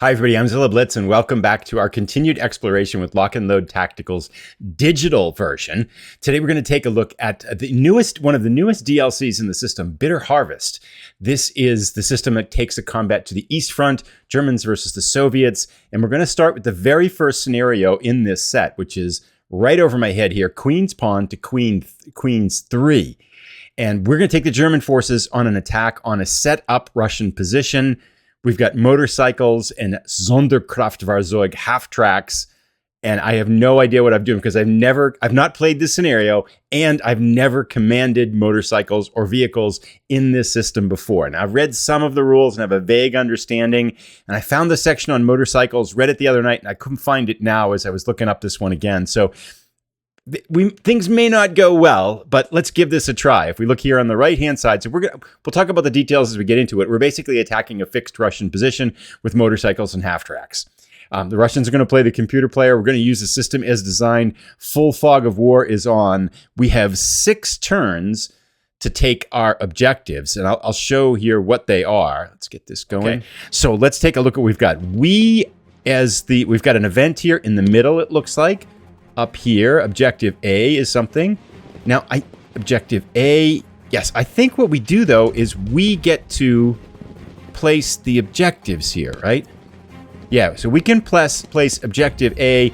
Hi everybody, I'm Zilla Blitz and welcome back to our continued exploration with Lock and Load Tactical's digital version. Today we're going to take a look at one of the newest DLCs in the system, Bitter Harvest. This is the system that takes the combat to the East Front, Germans versus the Soviets, and we're going to start with the very first scenario in this set, which is right over my head here, Queen's Pawn to Queen's 3. And we're going to take the German forces on an attack on a set-up Russian position. We've got motorcycles and Sonderkraftfahrzeug Halftracks, and I have no idea what I'm doing because I've not played this scenario, and I've never commanded motorcycles or vehicles in this system before. And I've read some of the rules and have a vague understanding, and I found the section on motorcycles, read it the other night, and I couldn't find it now as I was looking up this one again. So things may not go well, but let's give this a try. If we look here on the right-hand side, so we'll talk about the details as we get into it. We're basically attacking a fixed Russian position with motorcycles and half-tracks. The Russians are going to play the computer player. We're going to use the system as designed. Full fog of war is on. We have 6 turns to take our objectives, and I'll show here what they are. Let's get this going. Okay. So let's take a look at what we've got. We've got an event here in the middle, it looks like. Up here, Objective A is something. Now, Objective A, yes, I think what we do, though, is we get to place the objectives here, right? Yeah, so we can place Objective A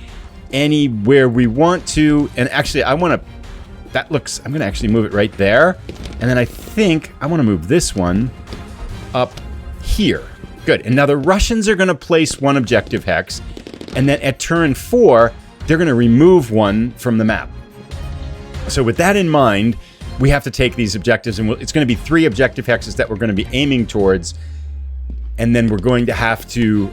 anywhere we want to. And actually, I'm going to actually move it right there. And then I think I want to move this one up here. Good. And now the Russians are going to place one objective hex. And then at turn 4, they're going to remove one from the map. So with that in mind, we have to take these objectives, and it's going to be 3 objective hexes that we're going to be aiming towards, and then we're going to have to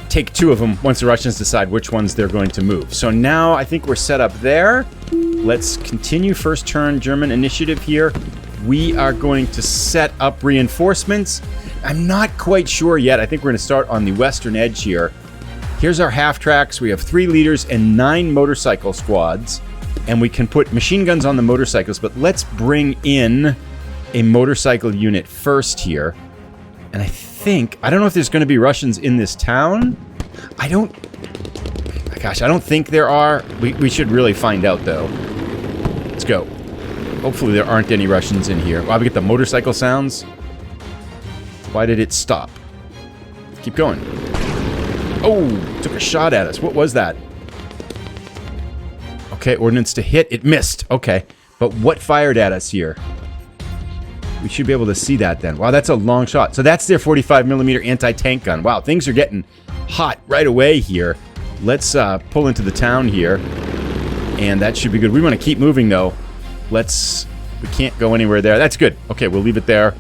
take 2 of them once the Russians decide which ones they're going to move. So now I think we're set up there. Let's continue first turn German initiative here. We are going to set up reinforcements. I'm not quite sure yet. I think we're going to start on the western edge here. Here's our half-tracks. We have 3 leaders and 9 motorcycle squads. And we can put machine guns on the motorcycles, but let's bring in a motorcycle unit first here. And I don't know if there's going to be Russians in this town. I don't think there are. We should really find out, though. Let's go. Hopefully there aren't any Russians in here. Wow, we get the motorcycle sounds. Why did it stop? Keep going. Oh, took a shot at us. What was that? Okay, ordnance to hit. It missed. Okay, but what fired at us here? We should be able to see that then. Wow, that's a long shot. So that's their 45mm anti-tank gun. Wow, things are getting hot right away here. Let's pull into the town here, and that should be good. We want to keep moving, though. We can't go anywhere there. That's good. Okay, we'll leave it there.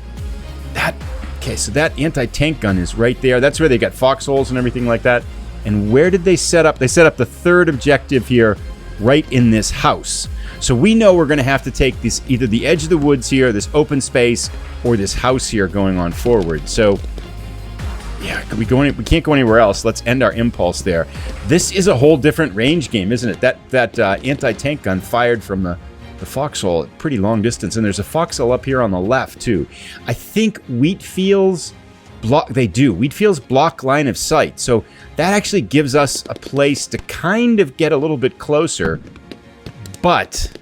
Okay, so that anti-tank gun is right there. That's where they got foxholes and everything like that. And where did they set up? They set up the 3rd objective here, right in this house. So we know we're going to have to take this, either the edge of the woods here, this open space, or this house here going on forward. So, yeah, we can't go anywhere else. Let's end our impulse there. This is a whole different range game, isn't it? That anti-tank gun fired from the foxhole at pretty long distance, and there's a foxhole up here on the left too. I think Wheatfield's block line of sight, so that actually gives us a place to kind of get a little bit closer. But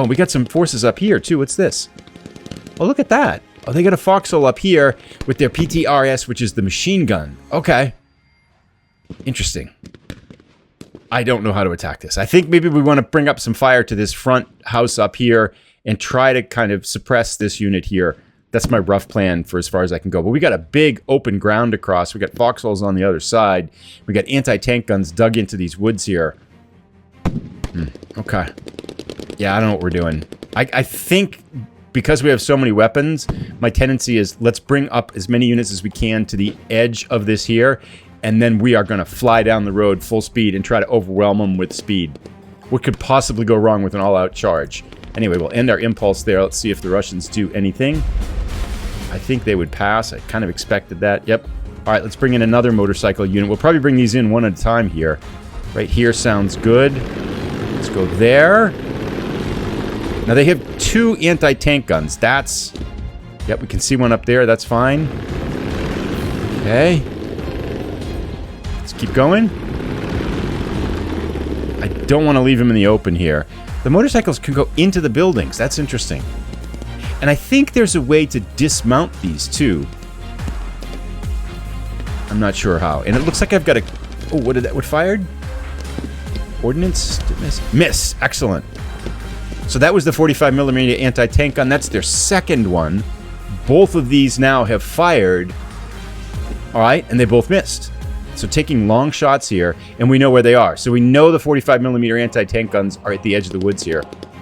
we got some forces up here too. What's this? Oh, look at that. Oh, they got a foxhole up here with their PTRS, which is the machine gun. Okay, interesting. I don't know how to attack this. I think maybe we want to bring up some fire to this front house up here and try to kind of suppress this unit here. That's my rough plan for as far as I can go. But we got a big open ground across. We got foxholes on the other side. We got anti-tank guns dug into these woods here. Okay. Yeah, I don't know what we're doing. I think because we have so many weapons, my tendency is let's bring up as many units as we can to the edge of this here. And then we are going to fly down the road full speed and try to overwhelm them with speed. What could possibly go wrong with an all-out charge? Anyway, we'll end our impulse there. Let's see if the Russians do anything. I think they would pass. I kind of expected that. Yep. All right, let's bring in another motorcycle unit. We'll probably bring these in one at a time here. Right here sounds good. Let's go there. Now they have 2 anti-tank guns. Yep, we can see one up there. That's fine. Okay. Keep going. I don't want to leave them in the open here. The motorcycles can go into the buildings. That's interesting. And I think there's a way to dismount these too. I'm not sure how. And it looks like I've got a... Oh, what did that... What fired? Ordnance? Did miss? Miss. Excellent. So that was the 45mm anti-tank gun. That's their second one. Both of these now have fired. All right, and they both missed. So taking long shots here, and we know where they are. So we know the 45mm anti-tank guns are at the edge of the woods here.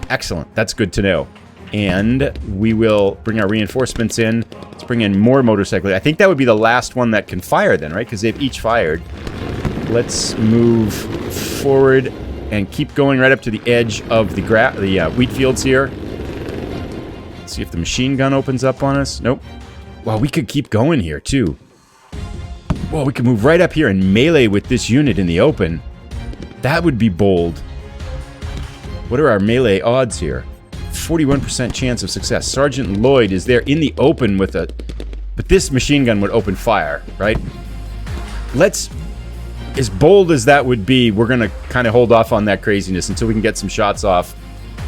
Excellent. That's good to know. And we will bring our reinforcements in. Let's bring in more motorcycles. I think that would be the last one that can fire then, right? Because they've each fired. Let's move forward and keep going right up to the edge of the wheat fields here. Let's see if the machine gun opens up on us. Nope. Wow, we could keep going here too. Well, we could move right up here and melee with this unit in the open. That would be bold. What are our melee odds here? 41% chance of success. Sergeant Lloyd is there in the open with a... But this machine gun would open fire, right? Let's... As bold as that would be, we're going to kind of hold off on that craziness until we can get some shots off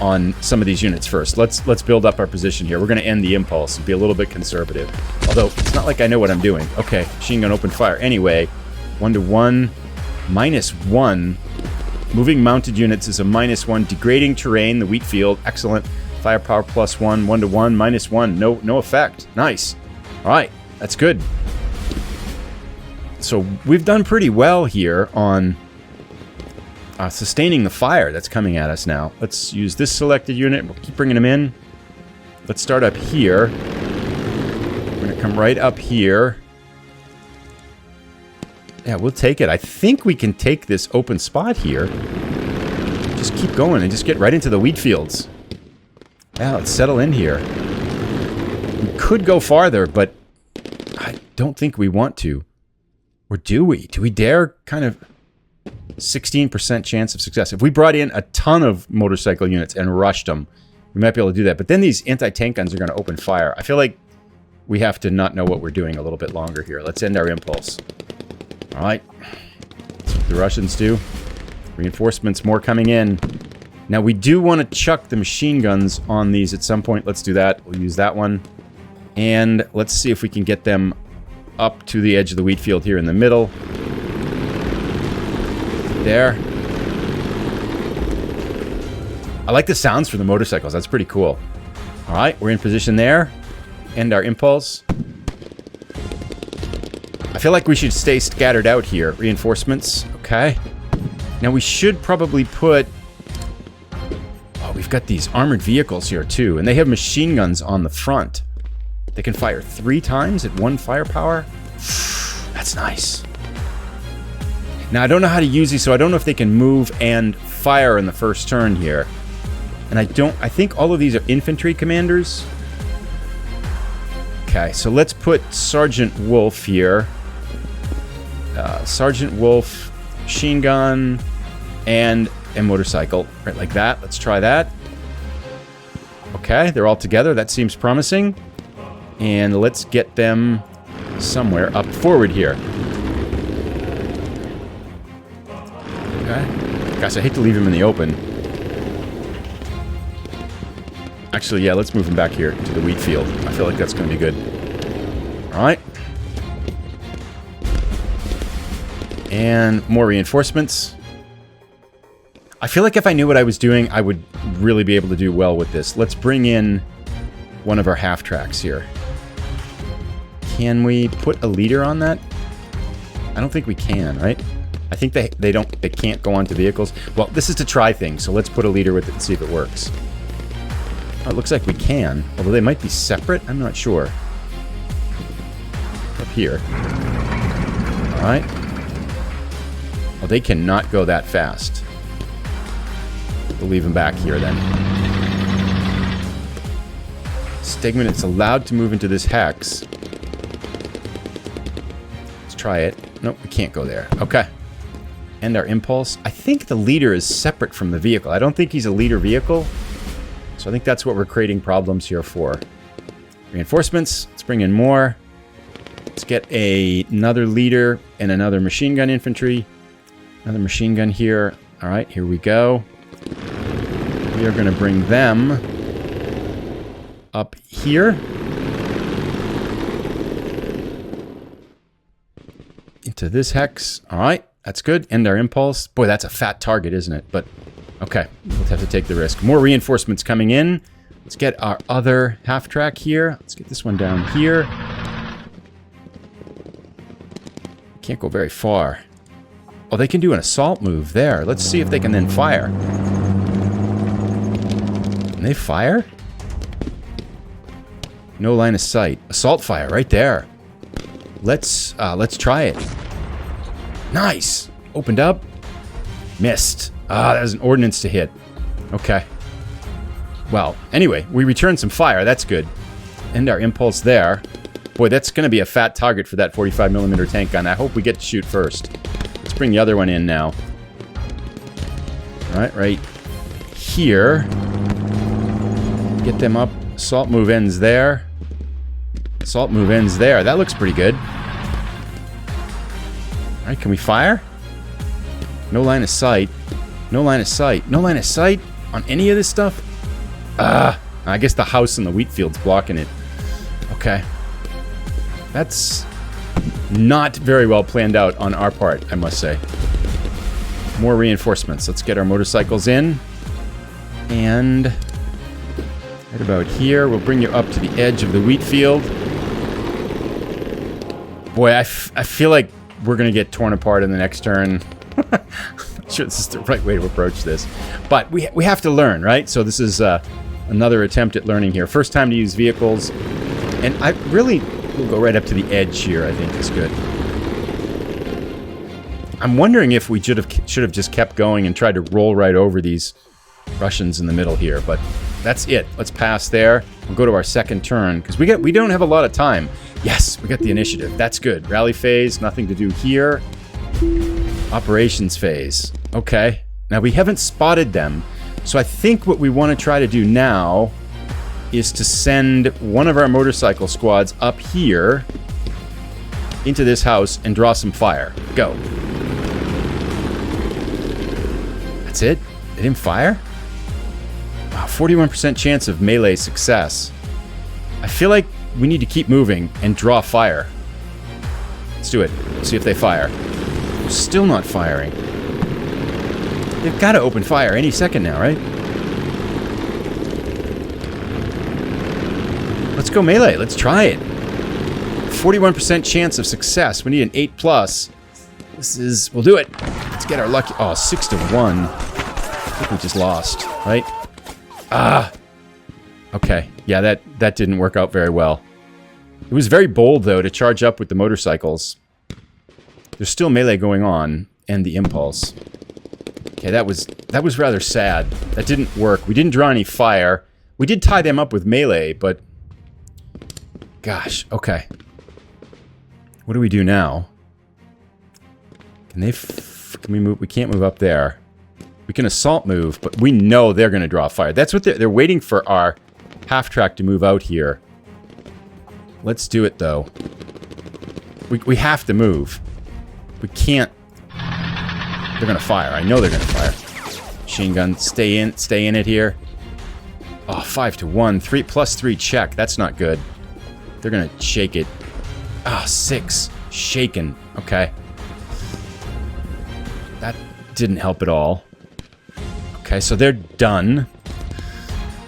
on some of these units first. Let's build up our position here. We're going to end the impulse and be a little bit conservative. Although, it's not like I know what I'm doing. Okay, machine gun open fire. Anyway, 1-to-1, -1. Moving mounted units is a -1. Degrading terrain, the wheat field, excellent. Firepower +1, 1-to-1, -1. No effect. Nice. All right, that's good. So we've done pretty well here on sustaining the fire that's coming at us now. Let's use this selected unit. We'll keep bringing them in. Let's start up here. We're going to come right up here. Yeah, we'll take it. I think we can take this open spot here. Just keep going and just get right into the wheat fields. Yeah, let's settle in here. We could go farther, but I don't think we want to. Or do we? Do we dare kind of... 16% chance of success. If we brought in a ton of motorcycle units and rushed them, we might be able to do that. But then these anti-tank guns are going to open fire. I feel like we have to not know what we're doing a little bit longer here. Let's end our impulse. All right. That's what the Russians do. Reinforcements, more coming in. Now, we do want to chuck the machine guns on these at some point. Let's do that. We'll use that one. And let's see if we can get them up to the edge of the wheat field here in the middle. There. I like the sounds for the motorcycles. That's pretty cool. All right, we're in position there. End our impulse. I feel like we should stay scattered out here. Reinforcements. Okay. Now we should probably put... Oh, we've got these armored vehicles here too. And they have machine guns on the front. They can fire 3 times at 1 firepower. That's nice. Now, I don't know how to use these, so I don't know if they can move and fire in the first turn here. And I think all of these are infantry commanders. Okay, so let's put Sergeant Wolf here. Sergeant Wolf, machine gun, and a motorcycle. Right, like that. Let's try that. Okay, they're all together. That seems promising. And let's get them somewhere up forward here. Okay. Gosh, I hate to leave him in the open. Actually, yeah, let's move him back here to the wheat field. I feel like that's going to be good. All right. And more reinforcements. I feel like if I knew what I was doing, I would really be able to do well with this. Let's bring in one of our half-tracks here. Can we put a leader on that? I don't think we can, right? I think they can't go onto vehicles. Well, this is to try things, so let's put a leader with it and see if it works. Oh, it looks like we can, although they might be separate. I'm not sure. Up here. All right. Well, they cannot go that fast. We'll leave them back here then. Stegman, it's allowed to move into this hex. Let's try it. Nope, we can't go there. Okay. End our impulse. I think the leader is separate from the vehicle. I don't think he's a leader vehicle. So I think that's what we're creating problems here for. Reinforcements. Let's bring in more. Let's get another leader and another machine gun infantry. Another machine gun here. All right, here we go. We are going to bring them up here. Into this hex. All right, that's good. End our impulse. Boy, that's a fat target, isn't it? But, okay, we'll have to take the risk. More reinforcements coming in. Let's get our other half-track here. Let's get this one down here. Can't go very far. Oh, they can do an assault move there. Let's see if they can then fire. Can they fire? No line of sight. Assault fire right there. Let's try it. Nice. Opened up. Missed. That was an ordnance to hit. Okay. Well, anyway, we returned some fire. That's good. End our impulse there. Boy, that's going to be a fat target for that 45mm tank gun. I hope we get to shoot first. Let's bring the other one in now. All right, right here. Get them up. Assault move ends there. Assault move ends there. That looks pretty good. All right, can we fire? No line of sight. No line of sight. No line of sight on any of this stuff? I guess the house and the wheat field's blocking it. Okay. That's not very well planned out on our part, I must say. More reinforcements. Let's get our motorcycles in. And right about here, we'll bring you up to the edge of the wheat field. Boy, I feel like we're going to get torn apart in the next turn. I'm not sure this is the right way to approach this. But we have to learn, right? So this is another attempt at learning here. First time to use vehicles. And I really will go right up to the edge here, I think is good. I'm wondering if we should have just kept going and tried to roll right over these Russians in the middle here. But that's it. Let's pass there. We'll go to our second turn, because we don't have a lot of time. Yes, we got the initiative. That's good. Rally phase, nothing to do here. Operations phase. Okay. Now, we haven't spotted them. So I think what we want to try to do now is to send one of our motorcycle squads up here into this house and draw some fire. Go. That's it? They didn't fire? Wow, 41% chance of melee success. I feel like we need to keep moving and draw fire. Let's do it. See if they fire. They're still not firing. They've got to open fire any second now, right? Let's go melee. Let's try it. 41% chance of success. We need an 8+. We'll do it. Let's get our lucky. Oh, 6-1. I think we just lost, right? Okay. Yeah, that didn't work out very well. It was very bold, though, to charge up with the motorcycles. There's still melee going on, and the impulse. Okay, that was rather sad. That didn't work. We didn't draw any fire. We did tie them up with melee, but... Gosh, okay. What do we do now? Can we move? We can't move up there. We can assault move, but we know they're going to draw fire. That's what they're waiting for our half-track to move out here. Let's do it, though. We have to move. We can't... They're going to fire. I know they're going to fire. Machine gun, stay in it here. Oh, 5-1. 3+3 check. That's not good. They're going to shake it. Ah, 6. Shaken. Okay. That didn't help at all. Okay, so they're done.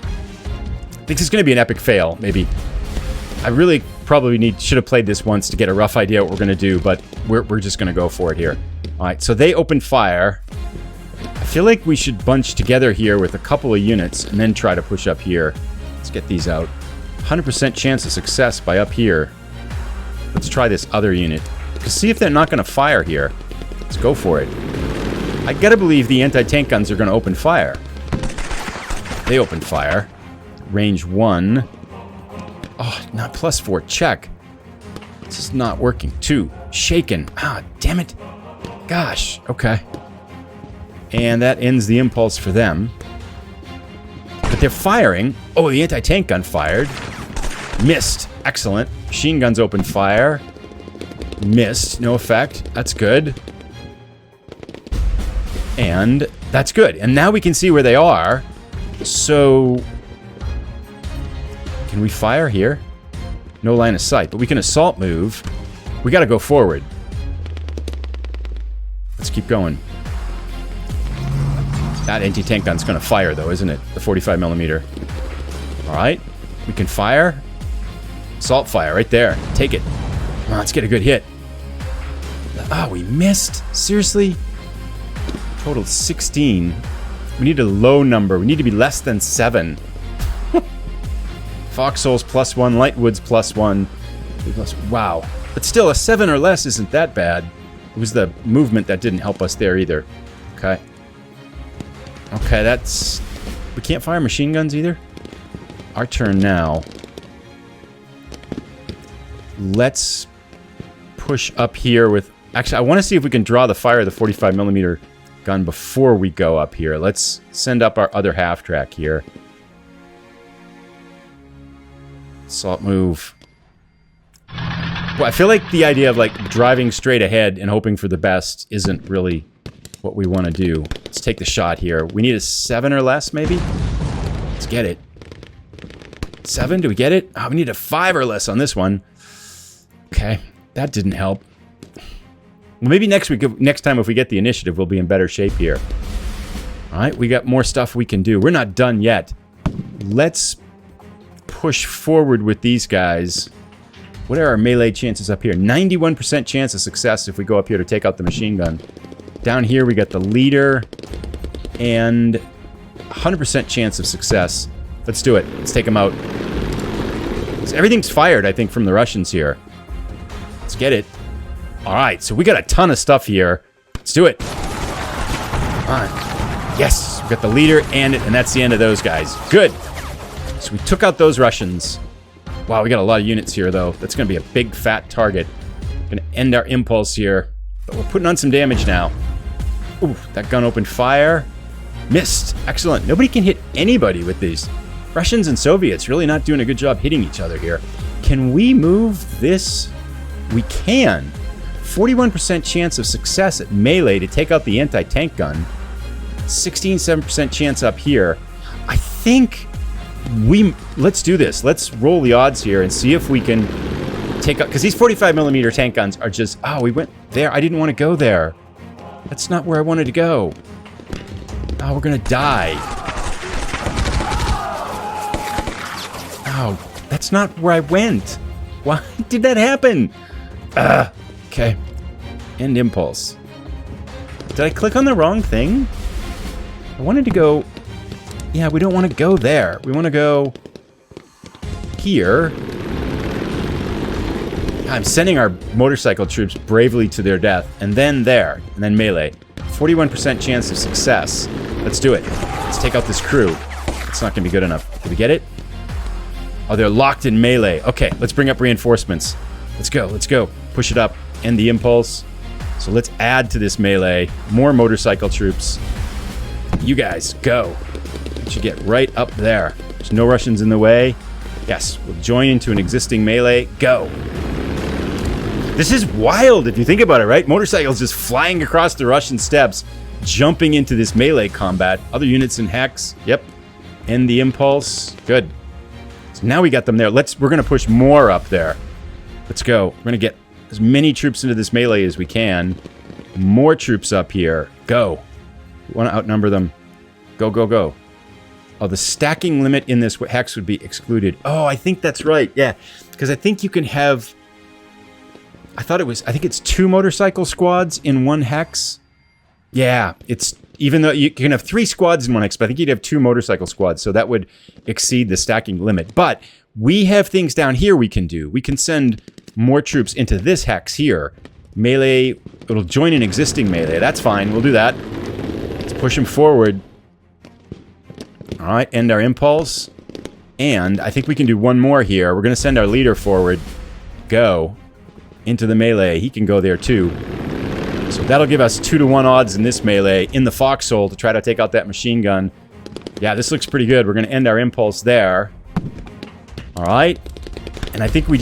I think this is going to be an epic fail, maybe. I really probably should have played this once to get a rough idea what we're going to do, but we're just going to go for it here. Alright, so they open fire. I feel like we should bunch together here with a couple of units and then try to push up here. Let's get these out. 100% chance of success by up here. Let's try this other unit. Because see if they're not going to fire here. Let's go for it. I gotta believe the anti-tank guns are going to open fire. They open fire. Range 1. Oh, not +4. Check. This is not working. 2. Shaken. Ah, damn it. Gosh. Okay. And that ends the impulse for them. But they're firing. Oh, the anti-tank gun fired. Missed. Excellent. Machine guns open fire. Missed. No effect. That's good. And that's good. And now we can see where they are. So... Can we fire here? No line of sight. But we can assault move. We gotta go forward. Let's keep going. That anti-tank gun's gonna fire, though, isn't it? The 45mm. Alright. We can fire. Assault fire right there. Take it. Come on, let's get a good hit. Ah, we missed. Seriously? Total 16. We need a low number. We need to be less than 7. Foxholes +1. Lightwoods +1. Wow. But still, a 7 or less isn't that bad. It was the movement that didn't help us there either. Okay. Okay, that's... We can't fire machine guns either? Our turn now. Let's push up here with... Actually, I want to see if we can draw the fire of the 45mm gun before we go up here. Let's send up our other half-track here. Assault move. Well, I feel like the idea of, like, driving straight ahead and hoping for the best isn't really what we want to do. Let's take the shot here. We need a 7 or less, maybe? Let's get it. 7? Do we get it? Oh, we need a 5 or less on this one. Okay, that didn't help. Well, maybe next time if we get the initiative, we'll be in better shape here. All right, we got more stuff we can do. We're not done yet. Let's push forward with these guys. What are our melee chances up here? 91% chance of success if we go up here to take out the machine gun. Down here, we got the leader. And 100% chance of success. Let's do it. Let's take them out. So everything's fired, I think, from the Russians here. Let's get it. All right, so we got a ton of stuff here. Let's do it. All right. Yes, we got the leader and that's the end of those guys. Good. So we took out those Russians. Wow, we got a lot of units here, though. That's going to be a big, fat target. Going to end our impulse here. But we're putting on some damage now. Ooh, that gun opened fire. Missed. Excellent. Nobody can hit anybody with these. Russians and Soviets really not doing a good job hitting each other here. Can we move this? We can. 41% chance of success at melee to take out the anti-tank gun. 16% chance up here. I think let's do this. Let's roll the odds here and see if we can take out, because these 45mm tank guns are just, oh, we went there. I didn't want to go there. That's not where I wanted to go. Oh, we're gonna die. Oh, that's not where I went. Why did that happen? Okay. End impulse. Did I click on the wrong thing? I wanted to go... Yeah, we don't want to go there. We want to go... here. I'm sending our motorcycle troops bravely to their death. And then there. And then melee. 41% chance of success. Let's do it. Let's take out this crew. It's not going to be good enough. Did we get it? Oh, they're locked in melee. Okay, let's bring up reinforcements. Let's go. Let's go. Push it up. End the impulse. So let's add to this melee. More motorcycle troops. You guys, go. We should get right up there. There's no Russians in the way. Yes, we'll join into an existing melee. Go. This is wild if you think about it, right? Motorcycles just flying across the Russian steppes, jumping into this melee combat. Other units in hex. Yep. End the impulse. Good. So now we got them there. We're going to push more up there. Let's go. We're going to get as many troops into this melee as we can. More troops up here. Go. We want to outnumber them. Go, go, go. Oh, the stacking limit in this hex would be excluded. Oh, I think that's right. Yeah. Because I think you can have... I think it's 2 motorcycle squads in one hex. Yeah, it's... Even though you can have 3 squads in one hex, but I think you'd have 2 motorcycle squads, so that would exceed the stacking limit. But we have things down here we can do. We can send more troops into this hex here. Melee, it'll join an existing melee. That's fine, we'll do that. Let's push them forward. Alright, end our impulse. And I think we can do one more here. We're going to send our leader forward. Go. Into the melee. He can go there too. So that'll give us 2-to-1 odds in this melee in the foxhole to try to take out that machine gun. Yeah, this looks pretty good. We're going to end our impulse there. Alright. And I think we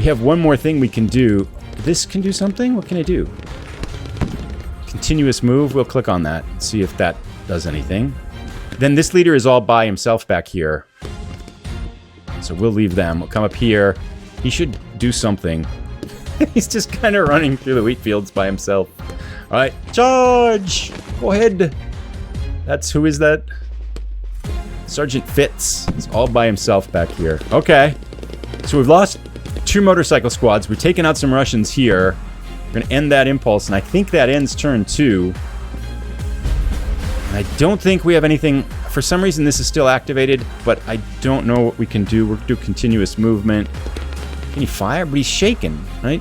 have one more thing we can do. This can do something? What can I do? Continuous move. We'll click on that and see if that does anything. Then this leader is all by himself back here. So we'll leave them. We'll come up here. He should do something. He's just kind of running through the wheat fields by himself. All right, charge! Go ahead. Who is that? Sergeant Fitz. He's all by himself back here. Okay. So we've lost 2 motorcycle squads. We've taken out some Russians here. We're going to end that impulse, and I think that ends turn 2. And I don't think we have anything... For some reason, this is still activated, but I don't know what we can do. We'll do continuous movement. Can he fire? But he's shaken, right?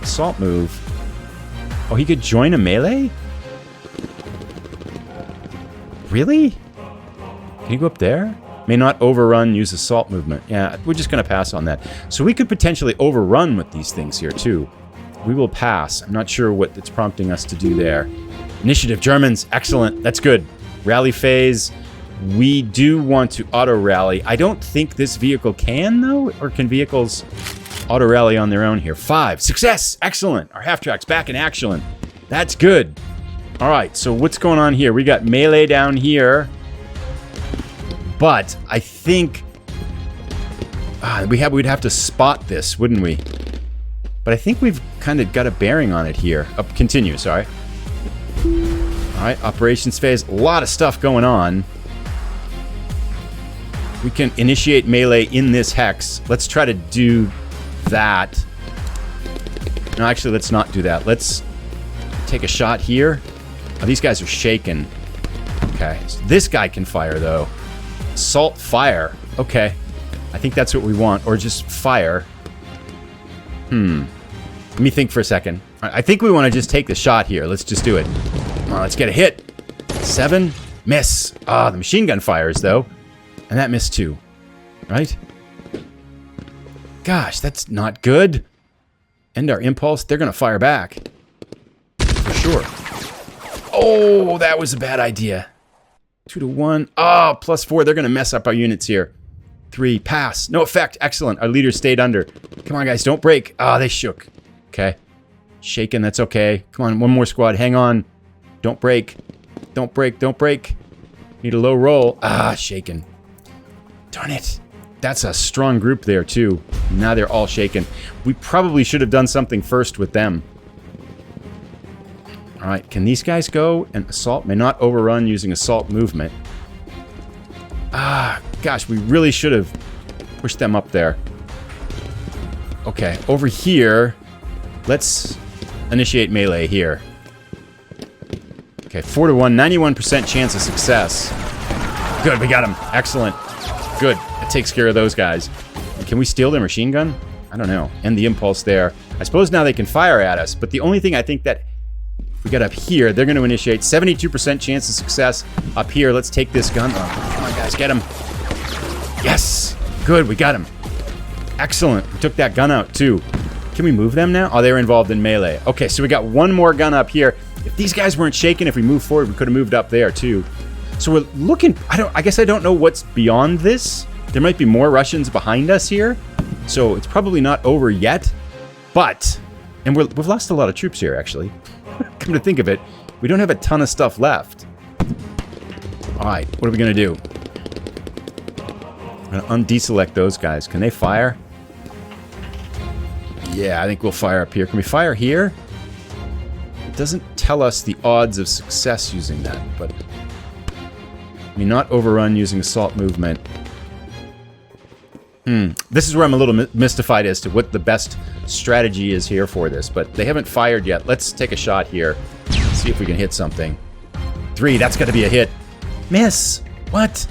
Assault move. Oh, he could join a melee? Really? Can he go up there? May not overrun, use assault movement. Yeah, we're just going to pass on that. So we could potentially overrun with these things here, too. We will pass. I'm not sure what it's prompting us to do there. Initiative, Germans. Excellent. That's good. Rally phase. We do want to auto-rally. I don't think this vehicle can, though. Or can vehicles auto-rally on their own here? 5. Success. Excellent. Our half-tracks back in action. That's good. All right. So what's going on here? We got melee down here. But I think we'd have to spot this, wouldn't we? But I think we've kind of got a bearing on it here. Continue, sorry. All right, operations phase. A lot of stuff going on. We can initiate melee in this hex. Let's try to do that. No, actually, let's not do that. Let's take a shot here. Oh, these guys are shaken. Okay, so this guy can fire, though. Assault fire. Okay. I think that's what we want. Or just fire. Let me think for a second. I think we want to just take the shot here. Let's just do it. Come on, let's get a hit. 7. Miss. Ah, the machine gun fires, though. And that missed 2. Right? Gosh, that's not good. End our impulse. They're going to fire back. For sure. Oh, that was a bad idea. 2 to 1. Oh, +4. They're going to mess up our units here. 3. Pass. No effect. Excellent. Our leader stayed under. Come on, guys. Don't break. Ah, they shook. Okay. Shaken. That's okay. Come on. One more squad. Hang on. Don't break. Don't break. Don't break. Need a low roll. Ah, shaken. Darn it. That's a strong group there, too. Now they're all shaken. We probably should have done something first with them. All right. Can these guys go? And assault may not overrun using assault movement. Ah, gosh. We really should have pushed them up there. Okay. Over here, let's initiate melee here. Okay. 4 to 1. 91% chance of success. Good. We got him. Excellent. Good. That takes care of those guys. Can we steal their machine gun? I don't know. End the impulse there. I suppose now they can fire at us, but the only thing I think that we got up here, they're going to initiate 72% chance of success. Up here, let's take this gun. Oh, come on, guys, get him. Yes. Good, we got him. Excellent. We took that gun out, too. Can we move them now? Oh, they're involved in melee. Okay, so we got one more gun up here. If these guys weren't shaken, if we moved forward, we could have moved up there, too. So we're looking... I guess I don't know what's beyond this. There might be more Russians behind us here. So it's probably not over yet. But... And we've lost a lot of troops here, actually. Come to think of it, we don't have a ton of stuff left. Alright, what are we going to do? I'm going to undeselect those guys. Can they fire? Yeah, I think we'll fire up here. Can we fire here? It doesn't tell us the odds of success using that, but... I mean, not overrun using assault movement. This is where I'm a little mystified as to what the best strategy is here for this, but they haven't fired yet. Let's take a shot here. See if we can hit something. 3, that's got to be a hit. Miss! What?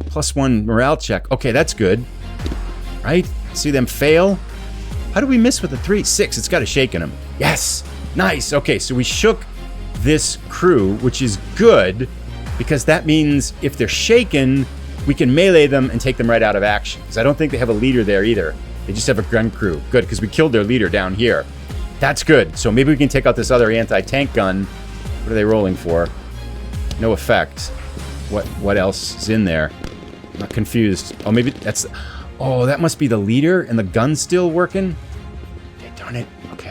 +1 morale check. Okay, that's good. Right? See them fail? How do we miss with a 3? 6, it's got a shake in them. Yes! Nice! Okay, so we shook this crew, which is good, because that means if they're shaken, we can melee them and take them right out of action. Because I don't think they have a leader there either. They just have a gun crew. Good, because we killed their leader down here. That's good. So maybe we can take out this other anti-tank gun. What are they rolling for? No effect. What else is in there? I'm not confused. Oh, maybe that's... Oh, that must be the leader and the gun's still working? Okay, darn it. Okay.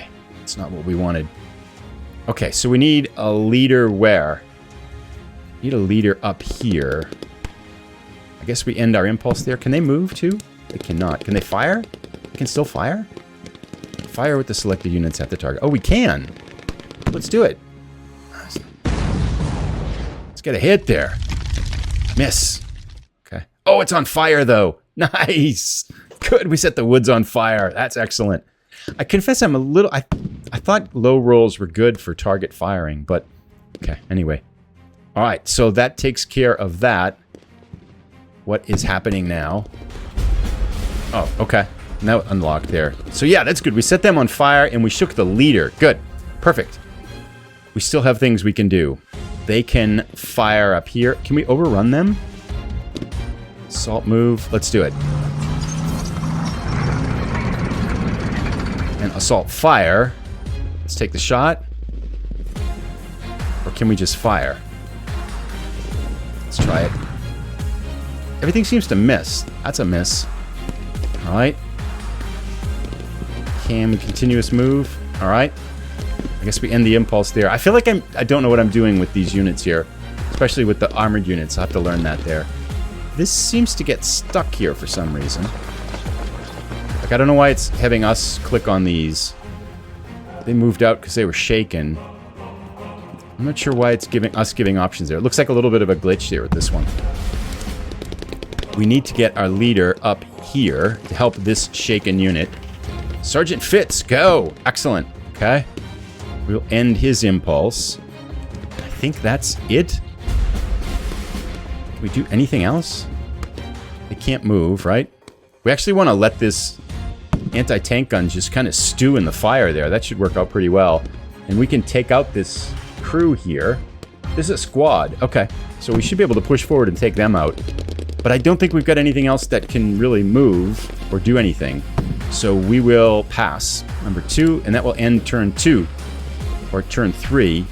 That's not what we wanted. Okay, so we need a leader where? Need a leader up here. I guess we end our impulse there. Can they move too? They cannot. Can they fire? They can still fire? Fire with the selected units at the target. Oh, we can. Let's do it. Let's get a hit there. Miss. Okay. Oh, it's on fire though. Nice. Good. We set the woods on fire. That's excellent. I confess I'm a little... I thought low rolls were good for target firing, but... Okay, anyway. Alright, so that takes care of that. What is happening now? Oh, okay. Now unlocked there. So yeah, that's good. We set them on fire and we shook the leader. Good. Perfect. We still have things we can do. They can fire up here. Can we overrun them? Assault move. Let's do it. And assault fire. Let's take the shot. Or can we just fire? Let's try it. Everything seems to miss. That's a miss. Alright. Can we continuous move? Alright. I guess we end the impulse there. I feel like I don't know what I'm doing with these units here. Especially with the armored units. I'll have to learn that there. This seems to get stuck here for some reason. Like, I don't know why it's having us click on these. They moved out because they were shaken. I'm not sure why it's giving options there. It looks like a little bit of a glitch there with this one. We need to get our leader up here to help this shaken unit. Sergeant Fitz, go! Excellent. Okay. We'll end his impulse. I think that's it. Can we do anything else? They can't move, right? We actually want to let this anti-tank gun just kind of stew in the fire there. That should work out pretty well. And we can take out this crew here. This is a squad. Okay. So we should be able to push forward and take them out. But I don't think we've got anything else that can really move or do anything. So we will pass. Number 2, and that will end turn 2. Or turn 3.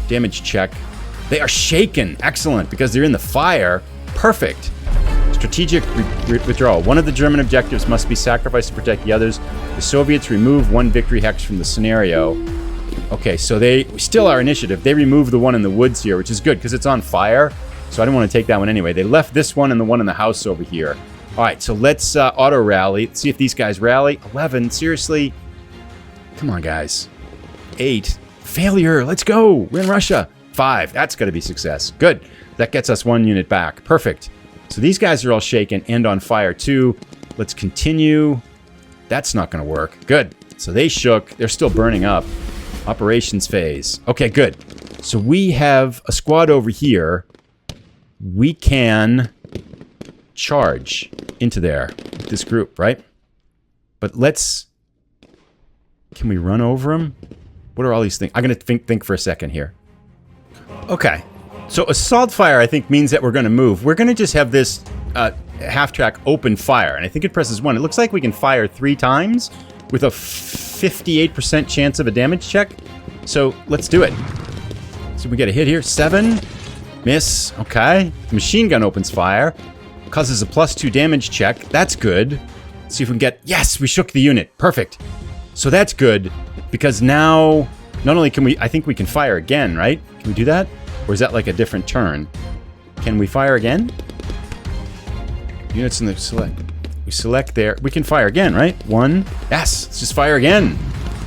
Damage check. They are shaken. Excellent, because they're in the fire. Perfect. Strategic withdrawal. One of the German objectives must be sacrificed to protect the others. The Soviets remove one victory hex from the scenario. Okay, so we still are initiative. They remove the one in the woods here, which is good, because it's on fire. So I didn't want to take that one anyway. They left this one and the one in the house over here. All right, so let's auto-rally. Let's see if these guys rally. 11, seriously? Come on, guys. 8. Failure, let's go. We're in Russia. 5, that's got to be success. Good. That gets us 1 unit back. Perfect. So these guys are all shaken and on fire too. Let's continue. That's not going to work. Good. So they shook. They're still burning up. Operations phase. Okay, good. So we have a squad over here. We can charge into there with this group, right? But let's... Can we run over them? What are all these things? I'm going to think for a second here. Okay. So assault fire, I think, means that we're going to move. We're going to just have this half-track open fire. And I think it presses 1. It looks like we can fire 3 times with a 58% chance of a damage check. So let's do it. So we get a hit here. 7. Miss. Okay. Machine gun opens fire. Causes a +2 damage check. That's good. Let's see if we can get... Yes! We shook the unit. Perfect. So that's good. Because now... Not only can we... I think we can fire again, right? Can we do that? Or is that like a different turn? Can we fire again? Units in the select. We select there. We can fire again, right? 1. Yes! Let's just fire again.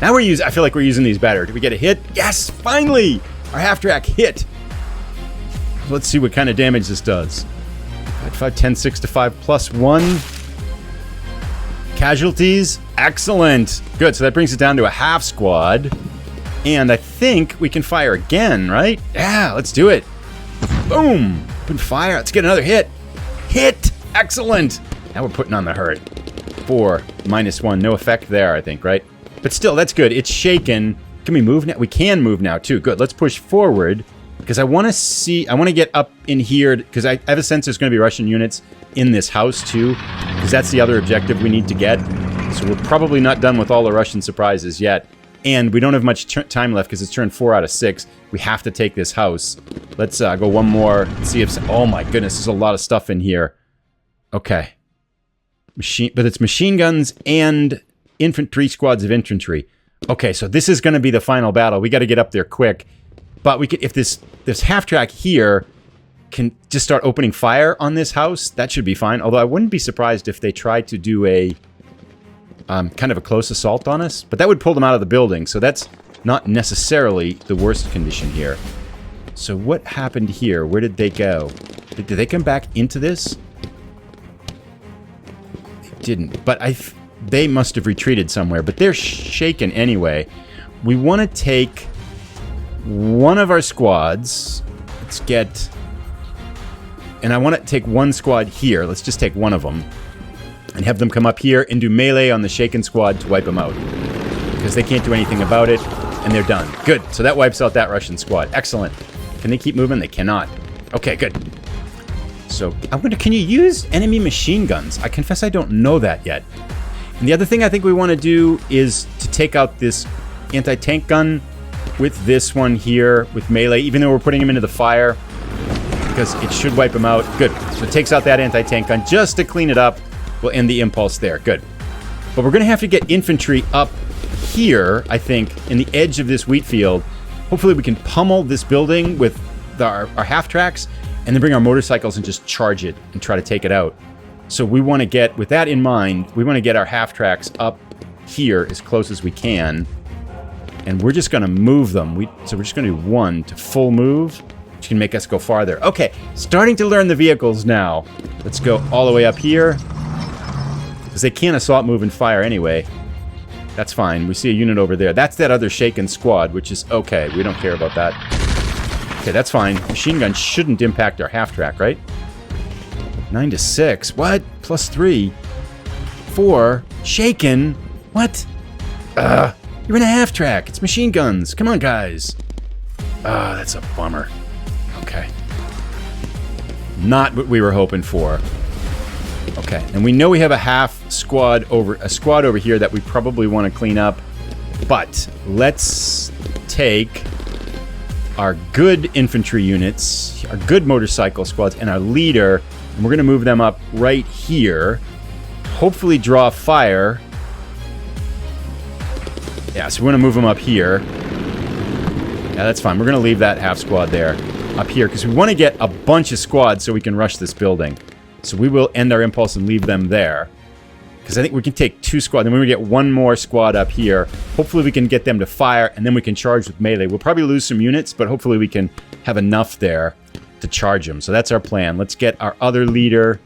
Now we're using... I feel like we're using these better. Did we get a hit? Yes! Finally! Our half-track hit! Let's see what kind of damage this does. 5, 10, 6 to 5 plus 1. Casualties. Excellent. Good. So that brings it down to a half squad. And I think we can fire again, right? Yeah, let's do it. Boom. Open fire. Let's get another hit. Hit. Excellent. Now we're putting on the hurt. 4, -1. No effect there, I think, right? But still, that's good. It's shaken. Can we move now? We can move now, too. Good. Let's push forward. Because I want to see... I want to get up in here... Because I have a sense there's going to be Russian units in this house, too. Because that's the other objective we need to get. So we're probably not done with all the Russian surprises yet. And we don't have much time left because it's turn 4 out of 6. We have to take this house. Let's go one more. See if... Oh my goodness, there's a lot of stuff in here. Okay. But it's machine guns and 3 squads of infantry. Okay, so this is going to be the final battle. We got to get up there quick. But we could, if this half-track here can just start opening fire on this house, that should be fine. Although I wouldn't be surprised if they tried to do a kind of a close assault on us. But that would pull them out of the building, so that's not necessarily the worst condition here. So what happened here? Where did they go? Did they come back into this? They didn't. But they must have retreated somewhere. But they're shaken anyway. We want to take one of our squads. Let's get... And I want to take one squad here. Let's just take one of them. And have them come up here and do melee on the shaken squad to wipe them out. Because they can't do anything about it. And they're done. Good. So that wipes out that Russian squad. Excellent. Can they keep moving? They cannot. Okay, good. So, I wonder, can you use enemy machine guns? I confess I don't know that yet. And the other thing I think we want to do is to take out this anti-tank gun with this one here with melee, even though we're putting him into the fire. Because it should wipe him out. Good. So it takes out that anti-tank gun just to clean it up. We'll end the impulse there. Good. But we're going to have to get infantry up here, I think, in the edge of this wheat field. Hopefully we can pummel this building with our half-tracks and then bring our motorcycles and just charge it and try to take it out. So we want to get, with that in mind, we want to get our half-tracks up here as close as we can. And we're just going to move them. So we're just going to do one to full move, which can make us go farther. Okay, starting to learn the vehicles now. Let's go all the way up here. Because they can't assault, move, and fire anyway. That's fine. We see a unit over there. That's that other shaken squad, which is okay. We don't care about that. Okay, that's fine. Machine gun shouldn't impact our half-track, right? 9 to 6. What? Plus 3. 4. Shaken? What? You're in a half-track. It's machine guns. Come on, guys. That's a bummer. Okay. Not what we were hoping for. Okay, and we know we have a squad over here that we probably want to clean up. But let's take our good infantry units, our good motorcycle squads, and our leader, and we're going to move them up right here. Hopefully draw fire. Yeah, so we want to move them up here. Yeah, that's fine. We're going to leave that half squad there, up here, because we want to get a bunch of squads so we can rush this building. So we will end our impulse and leave them there. Because I think we can take 2 squads. Then we get one more squad up here. Hopefully we can get them to fire, and then we can charge with melee. We'll probably lose some units, but hopefully we can have enough there to charge them. So that's our plan. Let's get our other leader.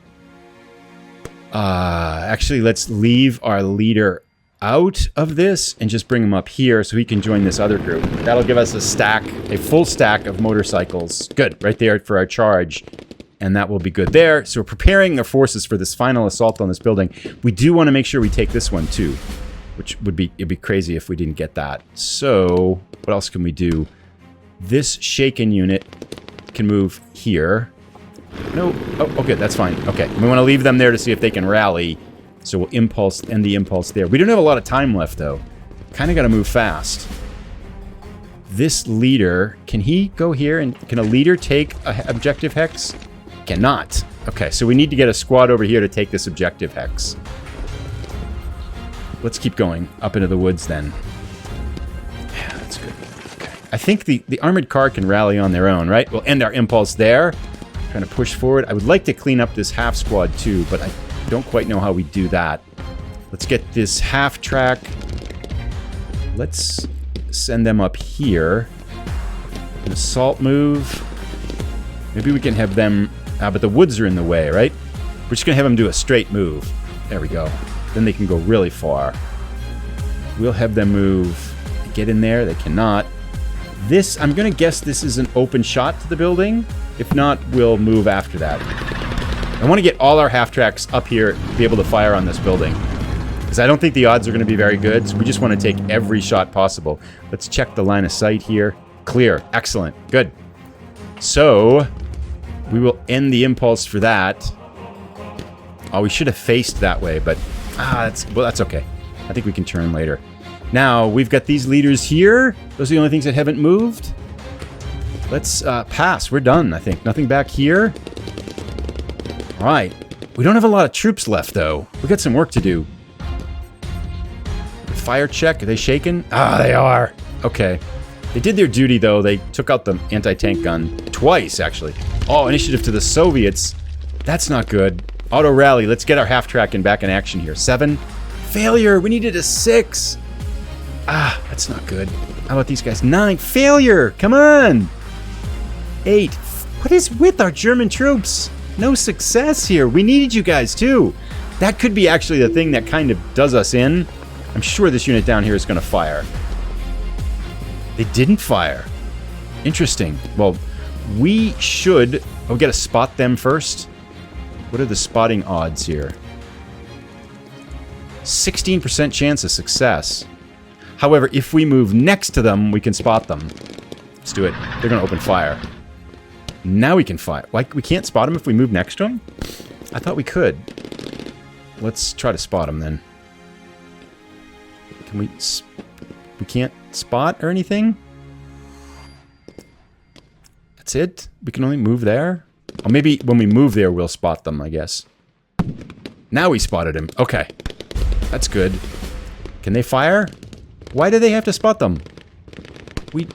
Actually, let's leave our leader out of this and just bring him up here so he can join this other group. That'll give us a full stack of motorcycles. Good, right there for our charge. And that will be good there. So we're preparing our forces for this final assault on this building. We do want to make sure we take this one too, which it'd be crazy if we didn't get that. So what else can we do? This shaken unit can move here. No, oh, good, that's fine. Okay, we want to leave them there to see if they can rally. So we'll end the impulse there. We don't have a lot of time left though. Kind of got to move fast. This leader, can he go here and can a leader take a objective hex? Cannot. Okay, so we need to get a squad over here to take this objective hex. Let's keep going up into the woods then. Yeah, that's good. Okay. I think the armored car can rally on their own, right? We'll end our impulse there. Trying to push forward. I would like to clean up this half squad too, but I don't quite know how we do that. Let's get this half track. Let's send them up here. An assault move. Maybe we can have them... but the woods are in the way, right? We're just going to have them do a straight move. There we go. Then they can go really far. We'll have them move. Get in there. They cannot. This, I'm going to guess this is an open shot to the building. If not, we'll move after that. I want to get all our half-tracks up here to be able to fire on this building. Because I don't think the odds are going to be very good, so we just want to take every shot possible. Let's check the line of sight here. Clear. Excellent. Good. So... we will end the impulse for that. Oh, we should have faced that way, but... that's okay. I think we can turn later. Now, we've got these leaders here. Those are the only things that haven't moved. Let's pass. We're done, I think. Nothing back here. All right. We don't have a lot of troops left, though. We've got some work to do. Fire check. Are they shaken? Ah, they are. Okay. They did their duty, though. They took out the anti-tank gun twice, actually. Oh, initiative to the Soviets. That's not good. Auto rally. Let's get our half-track back in action here. 7. Failure. We needed a 6. Ah, that's not good. How about these guys? 9. Failure. Come on. 8. What is with our German troops? No success here. We needed you guys, too. That could be actually the thing that kind of does us in. I'm sure this unit down here is going to fire. They didn't fire. Interesting. Well, we should... Oh, we got to spot them first. What are the spotting odds here? 16% chance of success. However, if we move next to them, we can spot them. Let's do it. They're going to open fire. Now we can fire. Like, we can't spot them if we move next to them? I thought we could. Let's try to spot them then. Can we... We can't spot or anything? That's it? We can only move there? Oh, maybe when we move there, we'll spot them, I guess. Now we spotted him. Okay. That's good. Can they fire? Why do they have to spot them? We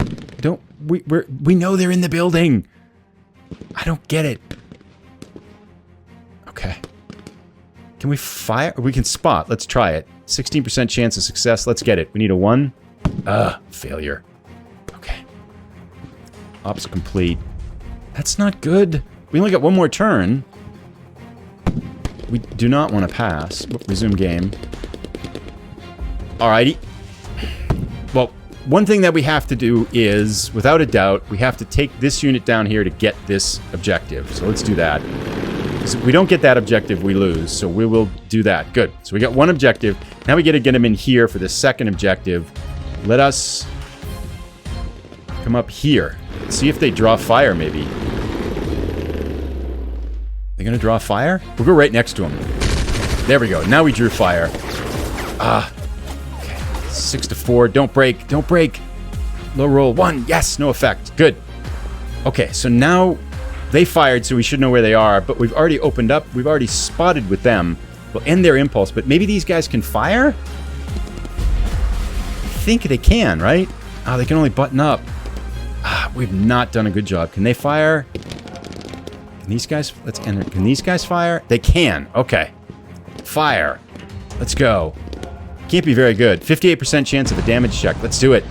don't... We know they're in the building. I don't get it. Okay. Can we fire? We can spot. Let's try it. 16% chance of success. Let's get it. We need a 1. Failure. Okay. Ops complete. That's not good. We only got one more turn. We do not want to pass. Resume game. Alrighty. Well, one thing that we have to do is, without a doubt, we have to take this unit down here to get this objective. So let's do that. If we don't get that objective, we lose. So we will do that. Good. So we got one objective. Now we get to get him in here for the second objective. Let us come up here. See if they draw fire, maybe. They're going to draw fire? We'll go right next to them. There we go. Now we drew fire. Okay. 6-4. Don't break. Don't break. Low roll. 1. Yes. No effect. Good. Okay. So now they fired, so we should know where they are. But we've already opened up. We've already spotted with them. We'll end their impulse. But maybe these guys can fire? I think they can, right? Oh, they can only button up. We've not done a good job. Can they fire? Can these guys... Let's enter. Can these guys fire? They can. Okay. Fire. Let's go. Can't be very good. 58% chance of a damage check. Let's do it.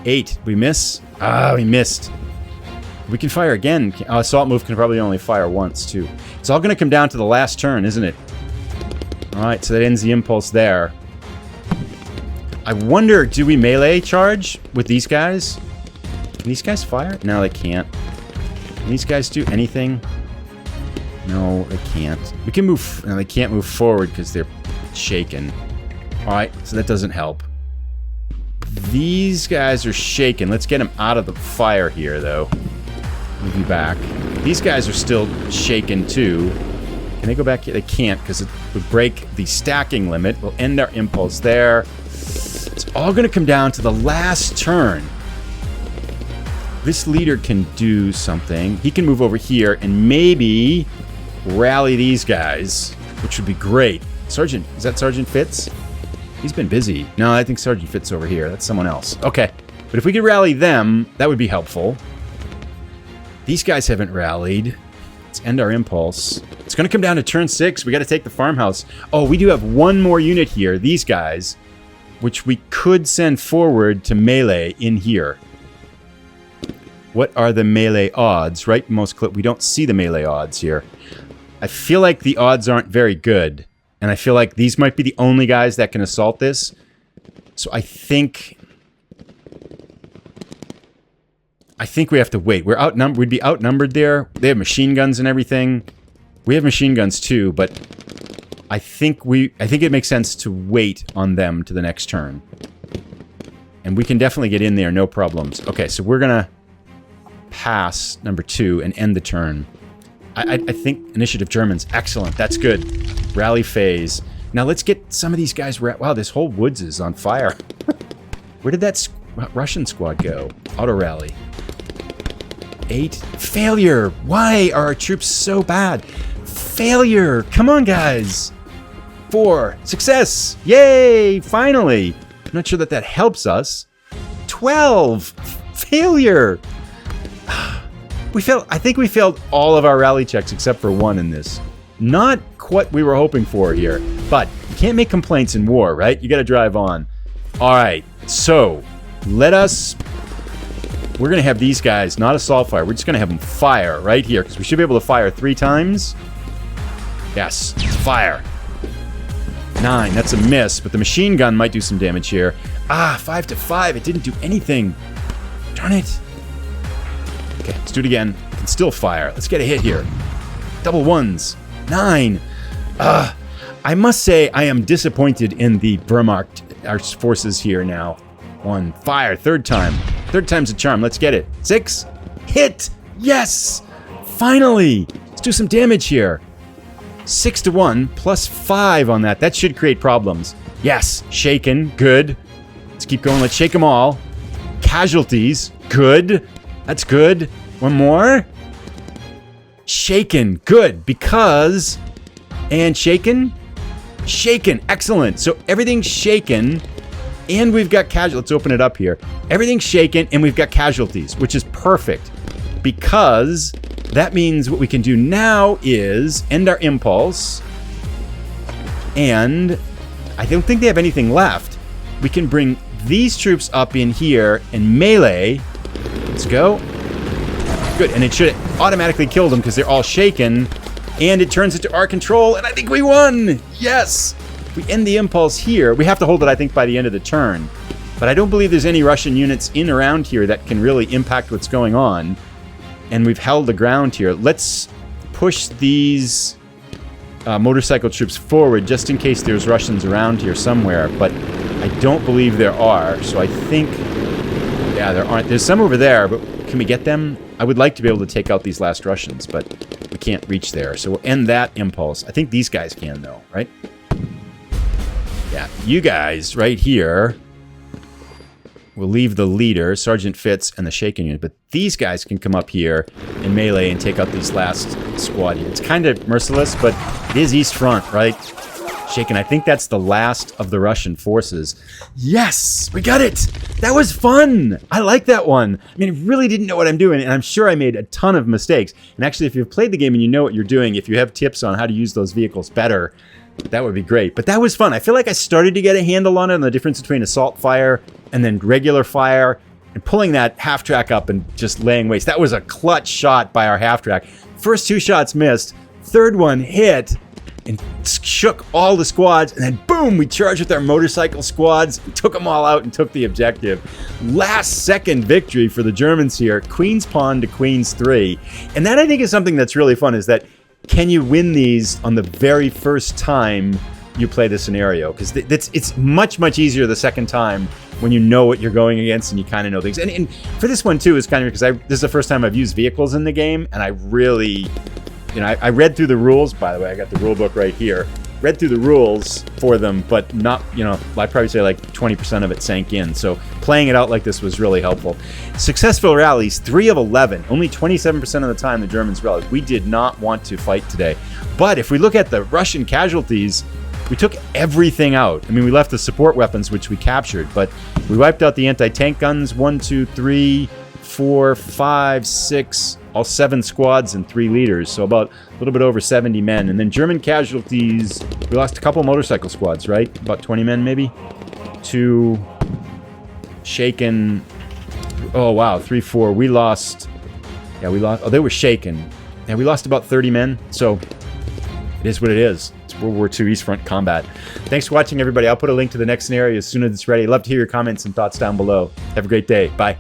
8. We miss? We missed. We can fire again. Assault move can probably only fire once, too. It's all going to come down to the last turn, isn't it? Alright, so that ends the impulse there. I wonder, do we melee charge with these guys? Can these guys fire? No, they can't. Can these guys do anything? No, they can't. We can move... No, they can't move forward because they're shaken. Alright, so that doesn't help. These guys are shaken. Let's get them out of the fire here, though. Moving back. These guys are still shaken, too. Can they go back here? They can't, because it would break the stacking limit. We'll end our impulse there. It's all going to come down to the last turn. This leader can do something. He can move over here and maybe rally these guys, which would be great. Sergeant, is that Sergeant Fitz? He's been busy. No, I think Sergeant Fitz over here. That's someone else. Okay. But if we could rally them, that would be helpful. These guys haven't rallied. Let's end our impulse. It's going to come down to turn 6. We got to take the farmhouse. Oh, we do have one more unit here. These guys, which we could send forward to melee in here. What are the melee odds? Right, most clip. We don't see the melee odds here. I feel like the odds aren't very good. And I feel like these might be the only guys that can assault this. So I think we have to wait. We're outnumbered. We'd be outnumbered there. They have machine guns and everything. We have machine guns too, but I think it makes sense to wait on them to the next turn. And we can definitely get in there, no problems. Okay, so we're gonna pass number 2 and end the turn. I think initiative Germans. Excellent. That's good. Rally phase. Now let's get some of these guys... Wow, this whole woods is on fire. Where did that Russian squad go? Auto rally. 8. Failure. Why are our troops so bad? Failure. Come on, guys. 4. Success. Yay. Finally. I'm not sure that that helps us. 12! Failure! We failed. I think we failed all of our rally checks except for one in this. Not what we were hoping for here. But you can't make complaints in war, right? You got to drive on. All right. So let us... We're going to have these guys not assault fire. We're just going to have them fire right here because we should be able to fire 3 times. Yes. Fire. 9. That's a miss, but the machine gun might do some damage here. 5 to 5. It didn't do anything. Darn it. Okay, let's do it again. We can still fire. Let's get a hit here. Double 1s. 9. I must say I am disappointed in the Wehrmacht, our forces here now. 1. Fire. 3rd time. 3rd time's a charm. Let's get it. 6. Hit. Yes. Finally. Let's do some damage here. 6 to 1 plus 5 on that. That should create problems. Yes. Shaken. Good. Let's keep going. Let's shake them all. Casualties. Good. That's good. One more. Shaken. Good. Because... And shaken. Shaken. Excellent. So everything's shaken. And we've got casualties. Let's open it up here. Everything's shaken and we've got casualties, which is perfect. Because that means what we can do now is end our impulse. And I don't think they have anything left. We can bring these troops up in here and melee. Let's go. Good. And it should automatically kill them because they're all shaken. And it turns into our control. And I think we won. Yes. If we end the impulse here, we have to hold it, I think, by the end of the turn. But I don't believe there's any Russian units in around here that can really impact what's going on. And we've held the ground here. Let's push these motorcycle troops forward just in case there's Russians around here somewhere. But I don't believe there are. So I think, yeah, there aren't. There's some over there, but can we get them? I would like to be able to take out these last Russians, but we can't reach there. So we'll end that impulse. I think these guys can, though, right? Yeah, you guys right here will leave the leader, Sergeant Fitz, and the Shaken unit. But these guys can come up here and melee and take out these last squad units. It's kind of merciless, but it is East Front, right? Shaken, I think that's the last of the Russian forces. Yes! We got it! That was fun! I like that one. I mean, I really didn't know what I'm doing, and I'm sure I made a ton of mistakes. And actually, if you've played the game and you know what you're doing, if you have tips on how to use those vehicles better, that would be great. But that was fun. I feel like I started to get a handle on it, and the difference between assault fire and then regular fire, and pulling that half-track up and just laying waste. That was a clutch shot by our half-track. First 2 shots missed. 3rd one hit and shook all the squads, and then boom, we charged with our motorcycle squads, and took them all out and took the objective. Last second victory for the Germans here, Queen's Pawn to Queen's 3. And that, I think, is something that's really fun, is that can you win these on the very first time you play the scenario? Because it's much, much easier the second time when you know what you're going against and you kind of know things. And for this one, too, is kind of because this is the first time I've used vehicles in the game, and I really... You know, I read through the rules, by the way. I got the rule book right here. Read through the rules for them, but not, you know, I'd probably say like 20% of it sank in. So playing it out like this was really helpful. Successful rallies, 3 of 11. Only 27% of the time the Germans rallied. We did not want to fight today. But if we look at the Russian casualties, we took everything out. I mean, we left the support weapons, which we captured, but we wiped out the anti-tank guns. 1, 2, 3, 4, 5, 6, all 7 squads and 3 leaders, so about a little bit over 70 men. And then German casualties, we lost a couple motorcycle squads, right? About 20 men, maybe? 2 shaken. Oh, wow, 3, 4. We lost... Yeah, we lost... Oh, they were shaken. Yeah, we lost about 30 men, so it is what it is. It's World War II East Front combat. Thanks for watching, everybody. I'll put a link to the next scenario as soon as it's ready. I'd love to hear your comments and thoughts down below. Have a great day. Bye.